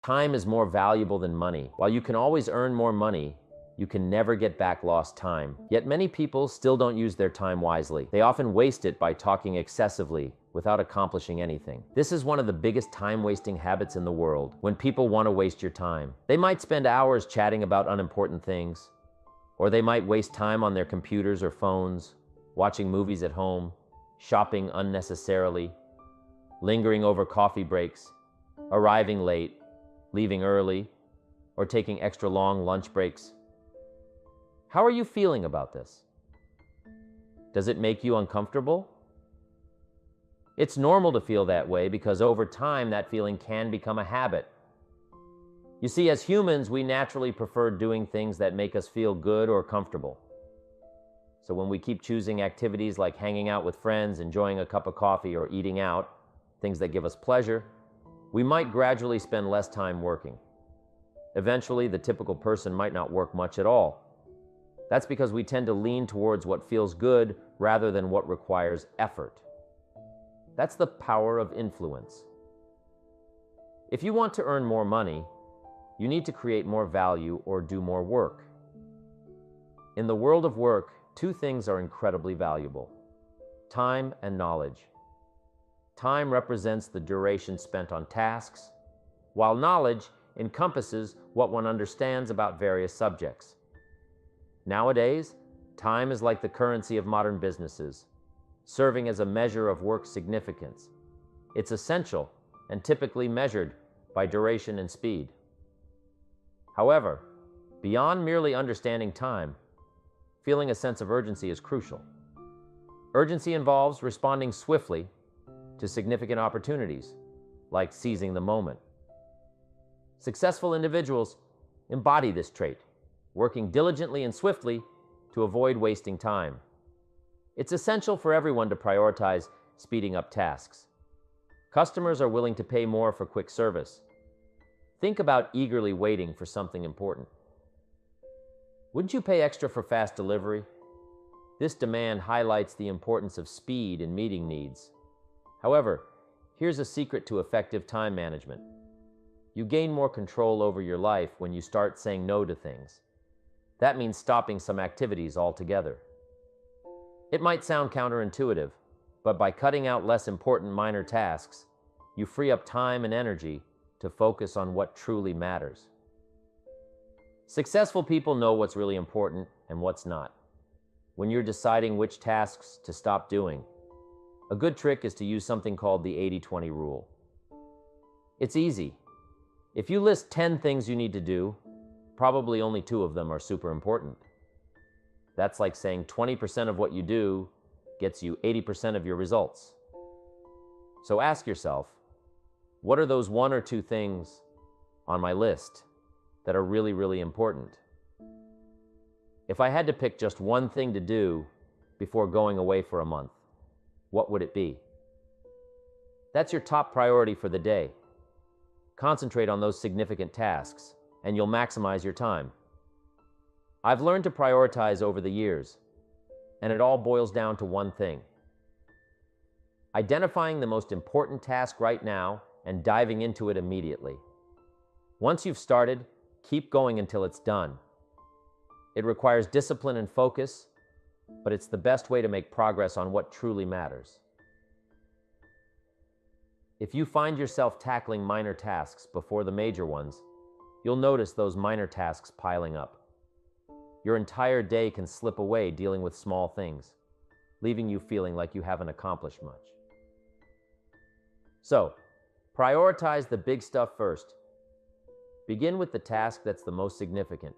Time is more valuable than money. While you can always earn more money, you can never get back lost time. Yet many people still don't use their time wisely. They often waste it by talking excessively without accomplishing anything. This is one of the biggest time-wasting habits in the world, when people want to waste your time. They might spend hours chatting about unimportant things, or they might waste time on their computers or phones, watching movies at home, shopping unnecessarily, lingering over coffee breaks, arriving late, leaving early, or taking extra long lunch breaks. How are you feeling about this? Does it make you uncomfortable? It's normal to feel that way because over time that feeling can become a habit. You see, as humans, we naturally prefer doing things that make us feel good or comfortable. So when we keep choosing activities like hanging out with friends, enjoying a cup of coffee, or eating out, things that give us pleasure, we might gradually spend less time working. Eventually, the typical person might not work much at all. That's because we tend to lean towards what feels good rather than what requires effort. That's the power of influence. If you want to earn more money, you need to create more value or do more work. In the world of work, two things are incredibly valuable: time and knowledge. Time represents the duration spent on tasks, while knowledge encompasses what one understands about various subjects. Nowadays, time is like the currency of modern businesses, serving as a measure of work significance. It's essential and typically measured by duration and speed. However, beyond merely understanding time, feeling a sense of urgency is crucial. Urgency involves responding swiftly to significant opportunities, like seizing the moment. Successful individuals embody this trait, working diligently and swiftly to avoid wasting time. It's essential for everyone to prioritize speeding up tasks. Customers are willing to pay more for quick service. Think about eagerly waiting for something important. Wouldn't you pay extra for fast delivery? This demand highlights the importance of speed in meeting needs. However, here's a secret to effective time management. You gain more control over your life when you start saying no to things. That means stopping some activities altogether. It might sound counterintuitive, but by cutting out less important minor tasks, you free up time and energy to focus on what truly matters. Successful people know what's really important and what's not. When you're deciding which tasks to stop doing, a good trick is to use something called the 80-20 rule. It's easy. If you list 10 things you need to do, probably only 2 of them are super important. That's like saying 20% of what you do gets you 80% of your results. So ask yourself, what are those 1 or 2 things on my list that are really, really important? If I had to pick just one thing to do before going away for a month, what would it be? That's your top priority for the day. Concentrate on those significant tasks, and you'll maximize your time. I've learned to prioritize over the years, and it all boils down to one thing: identifying the most important task right now and diving into it immediately. Once you've started, keep going until it's done. It requires discipline and focus, but it's the best way to make progress on what truly matters. If you find yourself tackling minor tasks before the major ones, you'll notice those minor tasks piling up. Your entire day can slip away dealing with small things, leaving you feeling like you haven't accomplished much. So, prioritize the big stuff first. Begin with the task that's the most significant,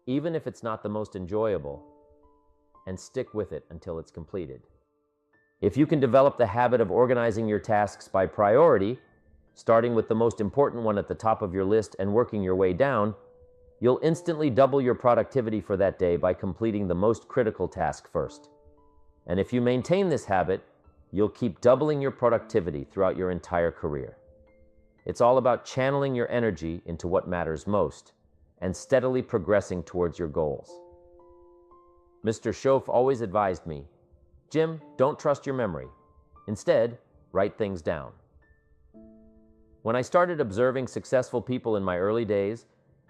even if it's not the most enjoyable, and stick with it until it's completed. If you can develop the habit of organizing your tasks by priority, starting with the most important one at the top of your list and working your way down, you'll instantly double your productivity for that day by completing the most critical task first. And if you maintain this habit, you'll keep doubling your productivity throughout your entire career. It's all about channeling your energy into what matters most and steadily progressing towards your goals. Mr. Schoaf always advised me, "Jim, don't trust your memory. Instead, write things down." When I started observing successful people in my early days,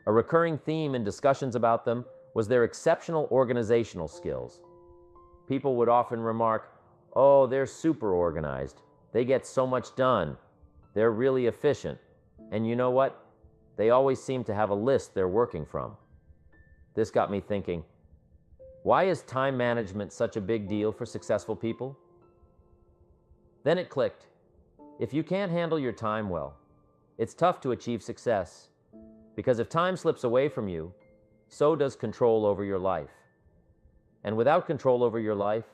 a recurring theme in discussions about them was their exceptional organizational skills. People would often remark, "Oh, they're super organized. They get so much done. They're really efficient. And you know what? They always seem to have a list they're working from." This got me thinking, why is time management such a big deal for successful people? Then it clicked. If you can't handle your time well, it's tough to achieve success, because if time slips away from you, so does control over your life. And without control over your life,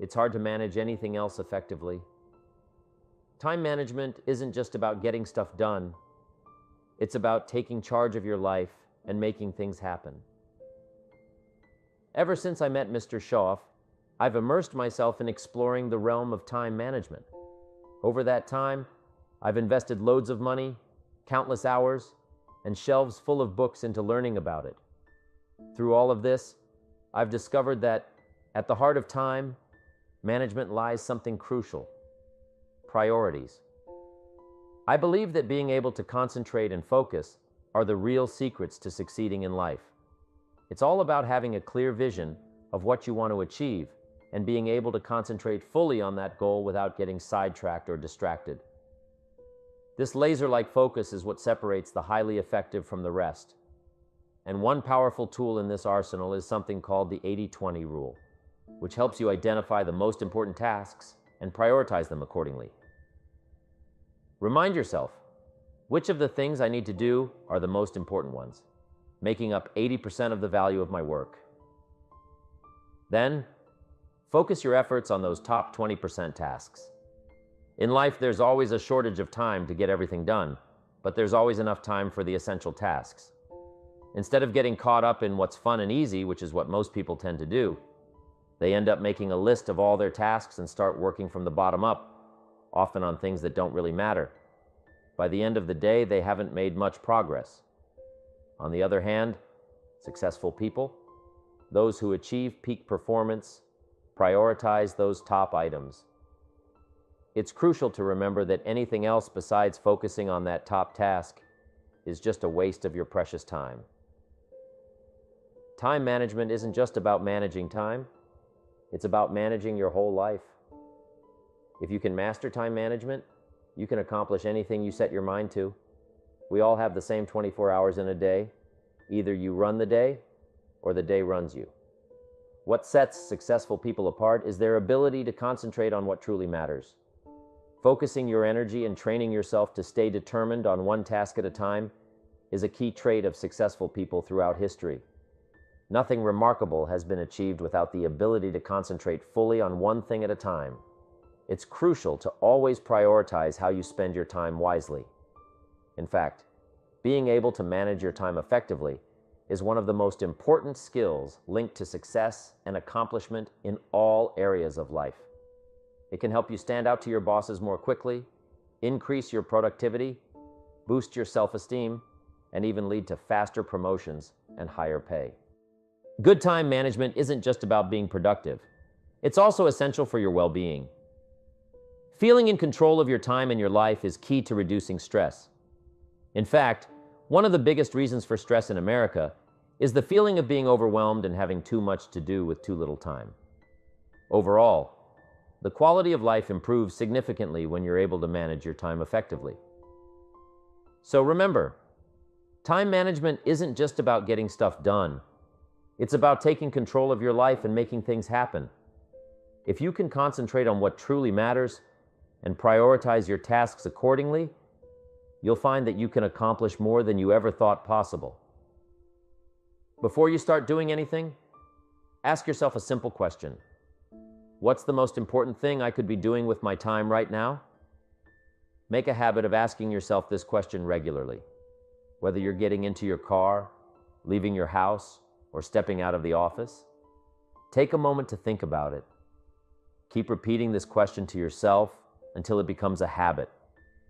it's hard to manage anything else effectively. Time management isn't just about getting stuff done. It's about taking charge of your life and making things happen. Ever since I met Mr. Schoff, I've immersed myself in exploring the realm of time management. Over that time, I've invested loads of money, countless hours, and shelves full of books into learning about it. Through all of this, I've discovered that at the heart of time management lies something crucial: priorities. I believe that being able to concentrate and focus are the real secrets to succeeding in life. It's all about having a clear vision of what you want to achieve and being able to concentrate fully on that goal without getting sidetracked or distracted. This laser-like focus is what separates the highly effective from the rest. And one powerful tool in this arsenal is something called the 80-20 rule, which helps you identify the most important tasks and prioritize them accordingly. Remind yourself, which of the things I need to do are the most important ones, making up 80% of the value of my work. Then, focus your efforts on those top 20% tasks. In life, there's always a shortage of time to get everything done, but there's always enough time for the essential tasks. Instead of getting caught up in what's fun and easy, which is what most people tend to do, they end up making a list of all their tasks and start working from the bottom up, often on things that don't really matter. By the end of the day, they haven't made much progress. On the other hand, successful people, those who achieve peak performance, prioritize those top items. It's crucial to remember that anything else besides focusing on that top task is just a waste of your precious time. Time management isn't just about managing time, it's about managing your whole life. If you can master time management, you can accomplish anything you set your mind to. We all have the same 24 hours in a day. Either you run the day, or the day runs you. What sets successful people apart is their ability to concentrate on what truly matters. Focusing your energy and training yourself to stay determined on one task at a time is a key trait of successful people throughout history. Nothing remarkable has been achieved without the ability to concentrate fully on one thing at a time. It's crucial to always prioritize how you spend your time wisely. In fact, being able to manage your time effectively is one of the most important skills linked to success and accomplishment in all areas of life. It can help you stand out to your bosses more quickly, increase your productivity, boost your self-esteem, and even lead to faster promotions and higher pay. Good time management isn't just about being productive. It's also essential for your well-being. Feeling in control of your time and your life is key to reducing stress. In fact, one of the biggest reasons for stress in America is the feeling of being overwhelmed and having too much to do with too little time. Overall, the quality of life improves significantly when you're able to manage your time effectively. So remember, time management isn't just about getting stuff done. It's about taking control of your life and making things happen. If you can concentrate on what truly matters and prioritize your tasks accordingly, you'll find that you can accomplish more than you ever thought possible. Before you start doing anything, ask yourself a simple question. What's the most important thing I could be doing with my time right now? Make a habit of asking yourself this question regularly. Whether you're getting into your car, leaving your house, or stepping out of the office, take a moment to think about it. Keep repeating this question to yourself until it becomes a habit,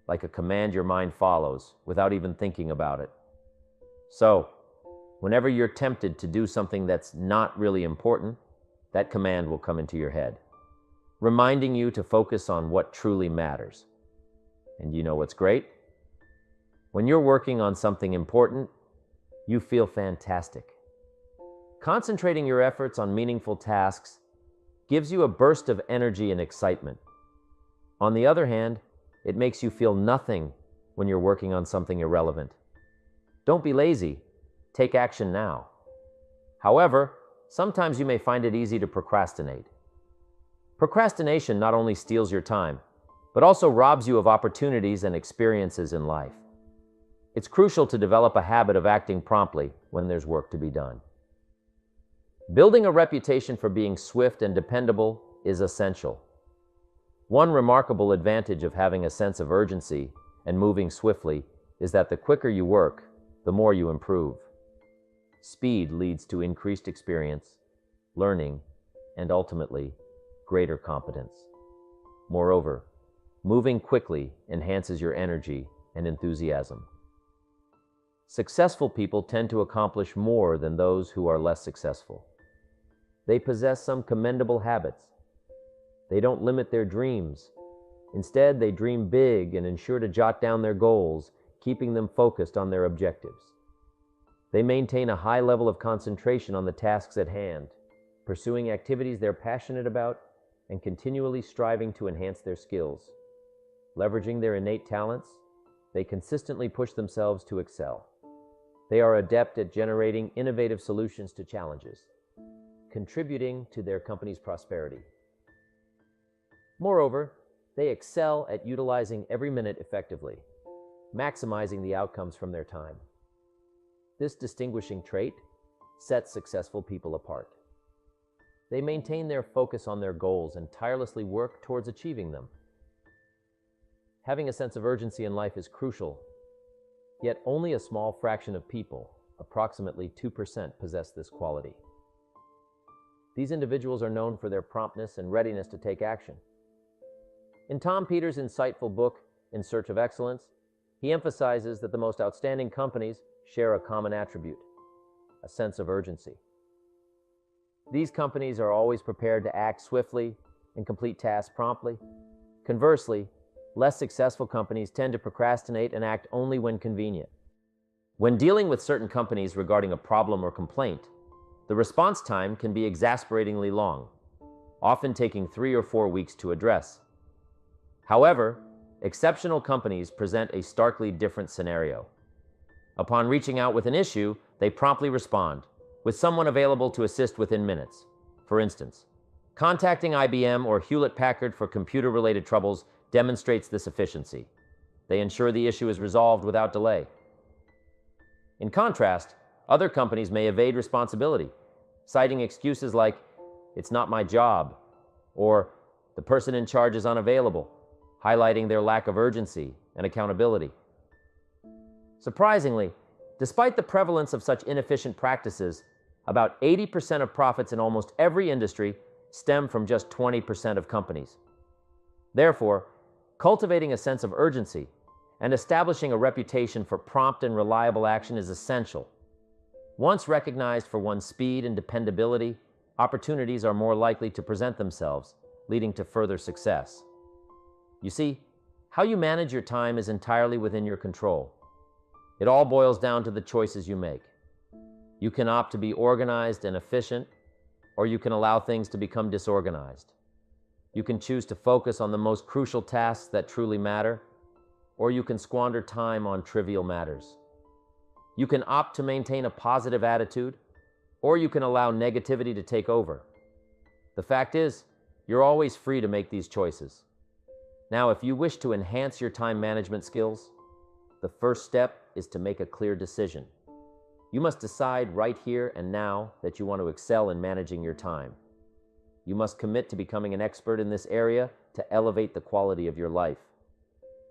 like a command your mind follows without even thinking about it. So, whenever you're tempted to do something that's not really important, that command will come into your head, reminding you to focus on what truly matters. And you know what's great? When you're working on something important, you feel fantastic. Concentrating your efforts on meaningful tasks gives you a burst of energy and excitement. On the other hand, it makes you feel nothing when you're working on something irrelevant. Don't be lazy. Take action now. However, sometimes you may find it easy to procrastinate. Procrastination not only steals your time, but also robs you of opportunities and experiences in life. It's crucial to develop a habit of acting promptly when there's work to be done. Building a reputation for being swift and dependable is essential. One remarkable advantage of having a sense of urgency and moving swiftly is that the quicker you work, the more you improve. Speed leads to increased experience, learning, and ultimately, greater competence. Moreover, moving quickly enhances your energy and enthusiasm. Successful people tend to accomplish more than those who are less successful. They possess some commendable habits. They don't limit their dreams. Instead, they dream big and ensure to jot down their goals, keeping them focused on their objectives. They maintain a high level of concentration on the tasks at hand, pursuing activities they're passionate about and continually striving to enhance their skills. Leveraging their innate talents, they consistently push themselves to excel. They are adept at generating innovative solutions to challenges, contributing to their company's prosperity. Moreover, they excel at utilizing every minute effectively, maximizing the outcomes from their time. This distinguishing trait sets successful people apart. They maintain their focus on their goals and tirelessly work towards achieving them. Having a sense of urgency in life is crucial, yet only a small fraction of people, approximately 2%, possess this quality. These individuals are known for their promptness and readiness to take action. In Tom Peters' insightful book, In Search of Excellence, he emphasizes that the most outstanding companies share a common attribute: a sense of urgency. These companies are always prepared to act swiftly and complete tasks promptly. Conversely, less successful companies tend to procrastinate and act only when convenient. When dealing with certain companies regarding a problem or complaint, the response time can be exasperatingly long, often taking 3 or 4 weeks to address. However, exceptional companies present a starkly different scenario. Upon reaching out with an issue, they promptly respond, with someone available to assist within minutes. For instance, contacting IBM or Hewlett-Packard for computer-related troubles demonstrates this efficiency. They ensure the issue is resolved without delay. In contrast, other companies may evade responsibility, citing excuses like, "It's not my job," or "The person in charge is unavailable," highlighting their lack of urgency and accountability. Surprisingly, despite the prevalence of such inefficient practices, about 80% of profits in almost every industry stem from just 20% of companies. Therefore, cultivating a sense of urgency and establishing a reputation for prompt and reliable action is essential. Once recognized for one's speed and dependability, opportunities are more likely to present themselves, leading to further success. You see, how you manage your time is entirely within your control. It all boils down to the choices you make. You can opt to be organized and efficient, or you can allow things to become disorganized. You can choose to focus on the most crucial tasks that truly matter, or you can squander time on trivial matters. You can opt to maintain a positive attitude, or you can allow negativity to take over. The fact is, you're always free to make these choices. Now, if you wish to enhance your time management skills, the first step is to make a clear decision. You must decide right here and now that you want to excel in managing your time. You must commit to becoming an expert in this area to elevate the quality of your life.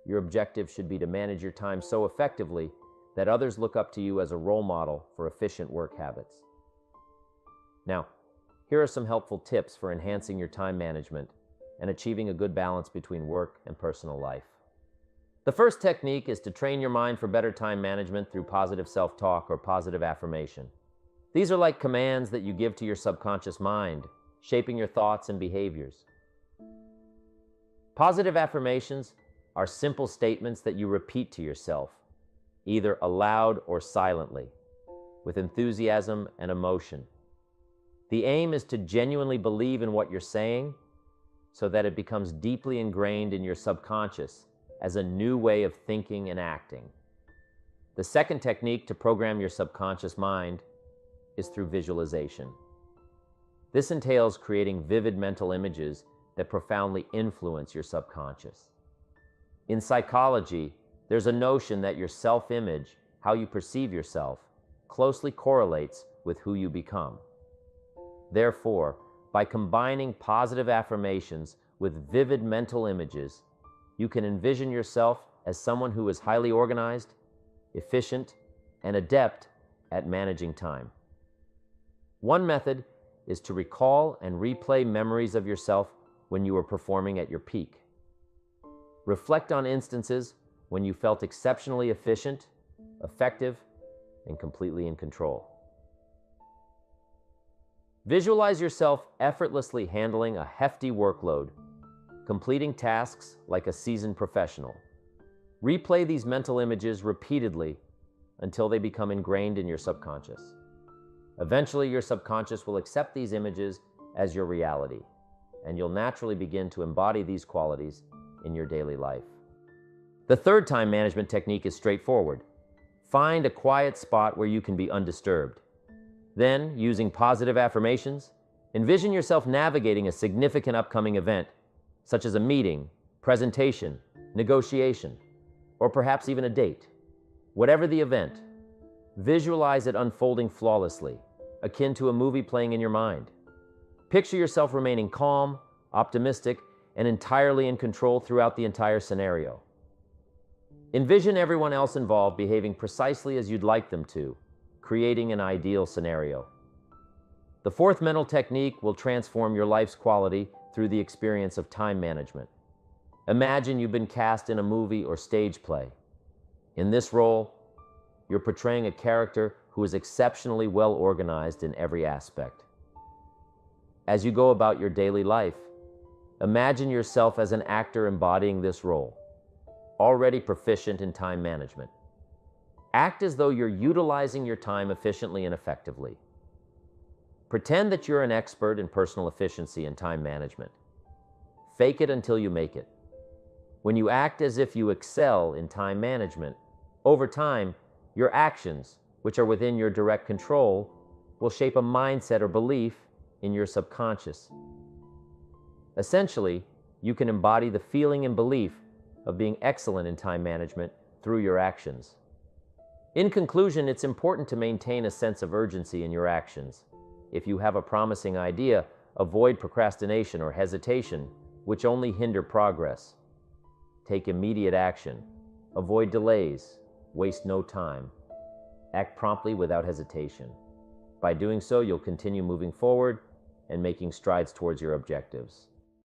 Your objective should be to manage your time so effectively that others look up to you as a role model for efficient work habits. Now, here are some helpful tips for enhancing your time management and achieving a good balance between work and personal life. The first technique is to train your mind for better time management through positive self-talk or positive affirmation. These are like commands that you give to your subconscious mind, shaping your thoughts and behaviors. Positive affirmations are simple statements that you repeat to yourself. either aloud or silently, with enthusiasm and emotion. The aim is to genuinely believe in what you're saying so that it becomes deeply ingrained in your subconscious as a new way of thinking and acting. The second technique to program your subconscious mind is through visualization. This entails creating vivid mental images that profoundly influence your subconscious. In psychology, there's a notion that your self-image, how you perceive yourself, closely correlates with who you become. Therefore, by combining positive affirmations with vivid mental images, you can envision yourself as someone who is highly organized, efficient, and adept at managing time. One method is to recall and replay memories of yourself when you were performing at your peak. Reflect on instances when you felt exceptionally efficient, effective, and completely in control. Visualize yourself effortlessly handling a hefty workload, completing tasks like a seasoned professional. Replay these mental images repeatedly until they become ingrained in your subconscious. Eventually, your subconscious will accept these images as your reality, and you'll naturally begin to embody these qualities in your daily life. The third time management technique is straightforward. Find a quiet spot where you can be undisturbed. Then, using positive affirmations, envision yourself navigating a significant upcoming event, such as a meeting, presentation, negotiation, or perhaps even a date. Whatever the event, visualize it unfolding flawlessly, akin to a movie playing in your mind. Picture yourself remaining calm, optimistic, and entirely in control throughout the entire scenario. Envision everyone else involved behaving precisely as you'd like them to, creating an ideal scenario. The fourth mental technique will transform your life's quality through the experience of time management. Imagine you've been cast in a movie or stage play. In this role, you're portraying a character who is exceptionally well organized in every aspect. As you go about your daily life, imagine yourself as an actor embodying this role, already proficient in time management. Act as though you're utilizing your time efficiently and effectively. Pretend that you're an expert in personal efficiency and time management. Fake it until you make it. When you act as if you excel in time management, over time, your actions, which are within your direct control, will shape a mindset or belief in your subconscious. Essentially, you can embody the feeling and belief of being excellent in time management through your actions. In conclusion, it's important to maintain a sense of urgency in your actions. If you have a promising idea, avoid procrastination or hesitation, which only hinder progress. Take immediate action. Avoid delays. Waste no time. Act promptly without hesitation. By doing so, you'll continue moving forward and making strides towards your objectives.